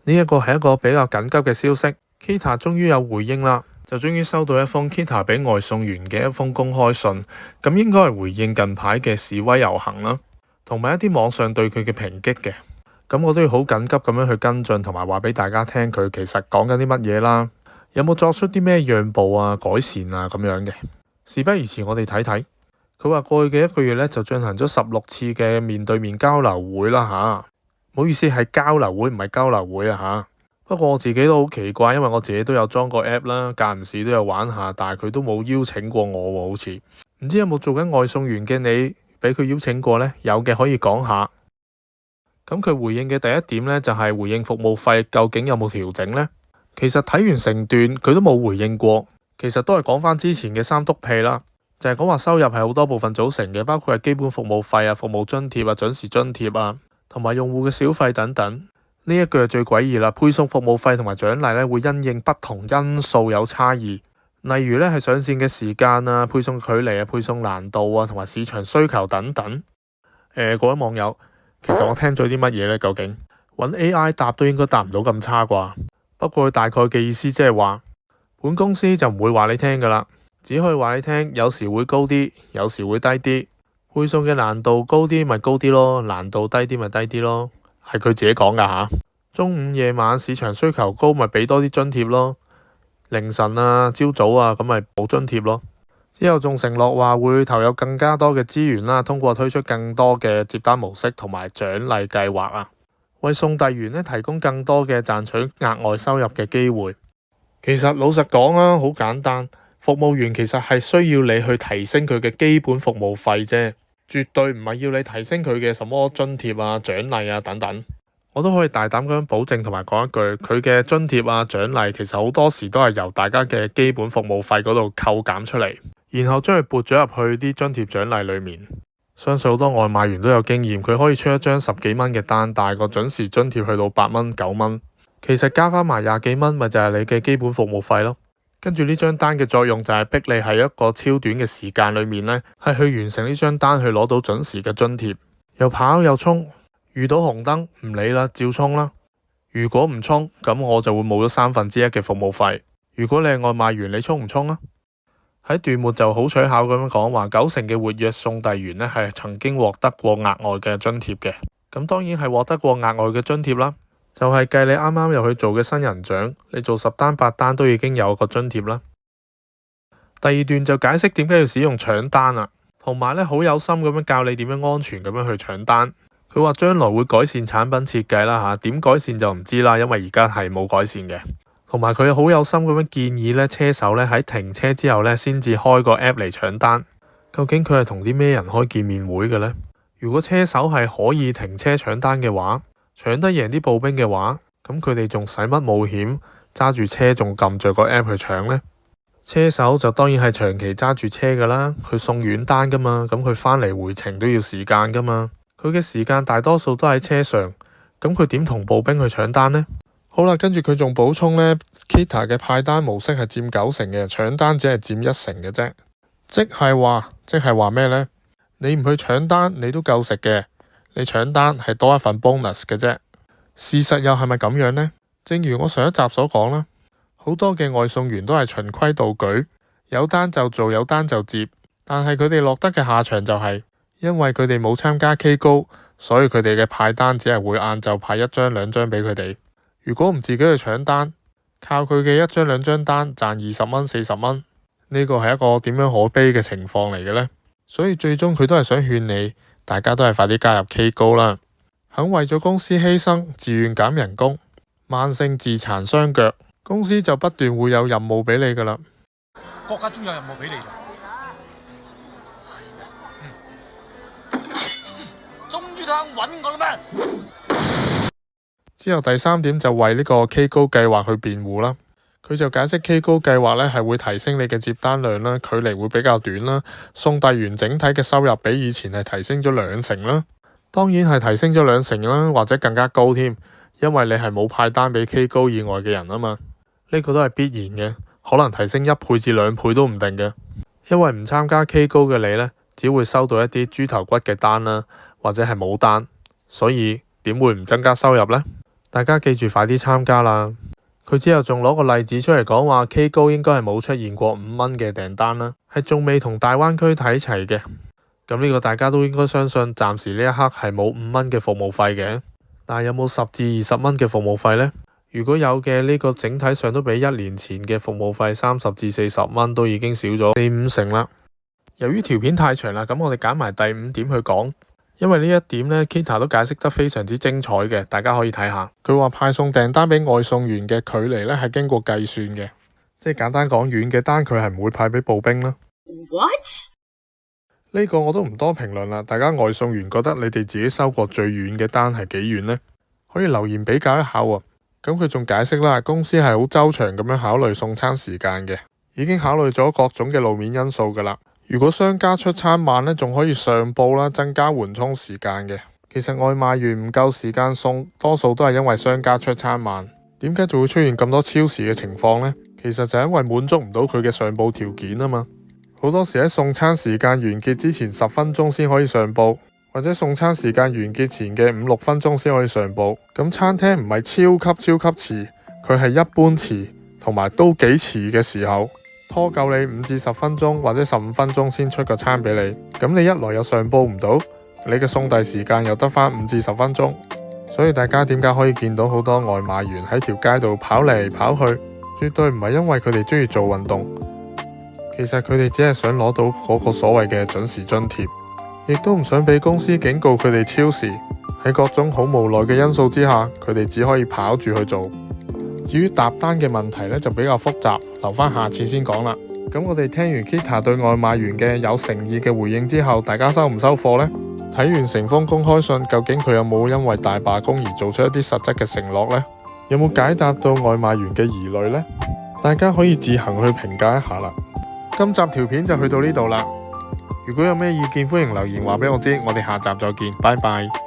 呢一個係一個比較緊急嘅消息 ，Kita 終於有回應啦，就終於收到一封 Kita 俾外送員嘅一封公開信，咁應該係回應近排嘅示威遊行啦，同埋一啲網上對佢嘅抨擊嘅。咁我都要好緊急咁樣去跟進，同埋話俾大家聽佢其實講緊啲乜嘢啦，有冇作出啲咩讓步啊、改善啊咁樣嘅。事不宜遲，我哋睇睇。佢話過去嘅一個月呢，就進行咗16次嘅面對面交流會啦吓。唔好意思，係交流會唔係交流會啊吓。不過我自己都好奇怪，因為我自己都有裝過 app 啦，間唔時都有玩下，但係佢都冇邀請過我喎，好似唔知有冇做緊外送員嘅你俾佢邀請過呢？有嘅可以講下。咁佢回應嘅第一點呢，就係回應服務費究竟有冇調整呢？其實睇完成段佢都冇回應過，其實都係講翻之前嘅三篤屁啦，就係講話收入係好多部分組成嘅，包括係基本服務費啊、服務津貼啊、準時津貼啊，同埋用戶嘅小費等等。呢一句係最詭異啦，配送服務費同埋獎勵咧會因應不同因素有差異，例如咧係上線嘅時間啊、配送距離啊、配送難度啊同埋市場需求等等。各位網友，其實我聽咗啲乜嘢呢？究竟揾 AI 答都應該答唔到咁差啩？不過佢大概嘅意思即係話，本公司就唔會話你聽噶啦，只可以話你聽，有時會高啲，有時會低啲。配送嘅難度高啲咪高啲咯，難度低啲咪低啲咯，係佢自己講噶吓。中午夜晚市場需求高咪俾多啲津貼咯，凌晨啊、朝早啊咁咪冇津貼咯。之後仲承諾話會投入更加多嘅資源啦，通過推出更多嘅接單模式同埋獎勵計劃啊，為送遞員呢提供更多嘅賺取額外收入嘅機會。其實老實講啊，好簡單，服務員其實係需要你去提升佢嘅基本服務費啫，絕對唔係要你提升佢嘅什麼津貼啊、獎勵啊等等。我都可以大膽咁樣保證同埋講一句，佢嘅津貼啊、獎勵其實好多時都係由大家嘅基本服務費嗰度扣減出嚟，然後將佢撥咗入去啲津貼獎勵裏面。相信好多外賣員都有經驗，佢可以出一張10幾蚊嘅單，但係個準時津貼去到8蚊、9蚊，其實加翻埋20幾蚊，咪就係你嘅基本服務費咯。跟住呢張單嘅作用就係逼你喺一個超短嘅時間裏面呢，係去完成呢張單，去攞到準時嘅津貼，又跑又衝。遇到紅燈唔理啦，照衝啦。如果唔衝，咁我就會冇咗1/3嘅服務費。如果你係外賣員，你衝唔衝啊？喺段末就好取巧咁樣講話，90%嘅活躍送遞員呢係曾經獲得過額外嘅津貼嘅。咁當然係獲得過額外嘅津貼啦，就係計你啱啱入去做嘅新人獎，你做10單8單都已經有個津貼啦。第二段就解釋點解要使用搶單啦，同埋呢好有心咁樣教你點樣安全咁樣去搶單。佢話將來會改善產品設計啦吓，點改善就唔知啦，因為而家係冇改善嘅。同埋佢好有心咁樣建議呢車手呢喺停車之後呢先至開個 app 嚟搶單。究竟佢係同啲咩人開見面會嘅呢？如果車手係可以停車搶單嘅話，搶得贏啲步兵嘅話，咁佢哋仲使乜冒險揸住車仲撳着個 app 去搶呢？車手就當然係長期揸住車噶啦，佢送遠單噶嘛，咁佢返嚟回程都要時間噶嘛。佢嘅時間大多數都喺車上，咁佢點同步兵去搶單呢？好啦，跟住佢仲補充呢 Kita 嘅派單模式係佔90%嘅，搶單只係佔1成嘅啫。即係話咩呢？你唔去搶單，你都夠食嘅，你搶單係多一份 bonus 嘅啫。事實又係咪咁樣呢？正如我上一集所講啦，好多嘅外送員都係循規蹈矩，有單就做，有單就接，但係佢哋落得嘅下場就係因為佢哋冇參加 K 高，所以佢哋嘅派單只係會晏晝派1張2張俾佢哋。如果唔自己去搶單，靠佢嘅1張2張單賺20蚊40蚊，呢個係一個點樣可悲嘅情況嚟嘅呢？所以最終佢都係想勸你，大家都係快啲加入 K 高啦，肯為咗公司犧牲，自願減人工，慢性自殘雙腳，公司就不斷會有任務俾你噶啦。國家終有任務俾你啦。揾我啦咩？之後第3點就為呢個 K 高計劃去辯護啦。佢就解釋 K 高計劃呢係會提升你嘅接單量啦，距離會比較短啦，送遞員整體嘅收入比以前係提升咗2成啦。當然係提升咗2成啦，或者更加高添，因為你係冇派單俾 K 高以外嘅人啊嘛。呢個都係必然嘅，可能提升1倍至2倍都唔定嘅。因為唔參加 K 高嘅你呢，只會收到一啲豬頭骨嘅單啦，或者係冇單，所以點會唔增加收入呢？大家記住快啲參加啦！佢之後仲攞個例子出嚟講話 K 高應該係冇出現過5蚊嘅訂單啦，係仲未同大灣區睇齊嘅。咁呢個大家都應該相信，暫時呢一刻係冇5蚊嘅服務費嘅。但係有冇10至20蚊嘅服務費呢？如果有嘅，呢個整體上都比1年前嘅服務費30至40蚊都已經少咗4、5成啦。由於條片太長啦，咁我哋揀埋第5點去講，因為呢一點呢 Kita 都解釋得非常之精彩嘅，大家可以睇下。佢話派送訂單俾外送員嘅距離呢係經過計算嘅，即係簡單講，遠嘅單佢係唔會派俾步兵啦。What？呢個我都唔多評論啦，大家外送員覺得你哋自己收過最遠嘅單係幾遠呢？可以留言比較一下喎。咁佢仲解釋啦，公司係好周詳咁樣考慮送餐時間嘅，已經考慮咗各種嘅路面因素噶啦。如果商家出餐慢呢，仲可以上報啦，增加緩衝時間嘅。其實外賣員唔夠時間送，多數都係因為商家出餐慢。點解仲會出現咁多超時嘅情況呢？其實就係因為滿足唔到佢嘅上報條件啊嘛。好多時喺送餐時間完結之前10分鐘先可以上報，或者送餐時間完結前嘅5、6分鐘先可以上報。咁餐廳唔係超級遲，佢係一般遲，同埋都幾遲嘅時候，拖夠你5至10分鐘或者15分鐘先出個餐俾你。咁你一來又上報唔到，你嘅送遞時間又得返5至10分鐘。所以大家點解可以見到好多外賣員喺條街度跑嚟跑去？絕對唔係因為佢哋中意做運動。其實佢哋只係想攞到嗰個所謂嘅準時津貼，亦都唔想俾公司警告佢哋超時。喺各種好無奈嘅因素之下，佢哋只可以跑住去做。至於搭單嘅問題呢，就比較複雜，留返下次先講啦。咁我哋聽完 Kita 對外賣員嘅有誠意嘅回應之後，大家收唔收貨呢？睇完成封公開信，究竟佢有冇因為大罷工而做出一啲實質嘅承諾呢？有冇解答到外賣員嘅疑慮呢？大家可以自行去評價一下啦。今集條片就去到呢度啦。如果有咩意見，歡迎留言話俾我知。我哋下集再見，拜拜。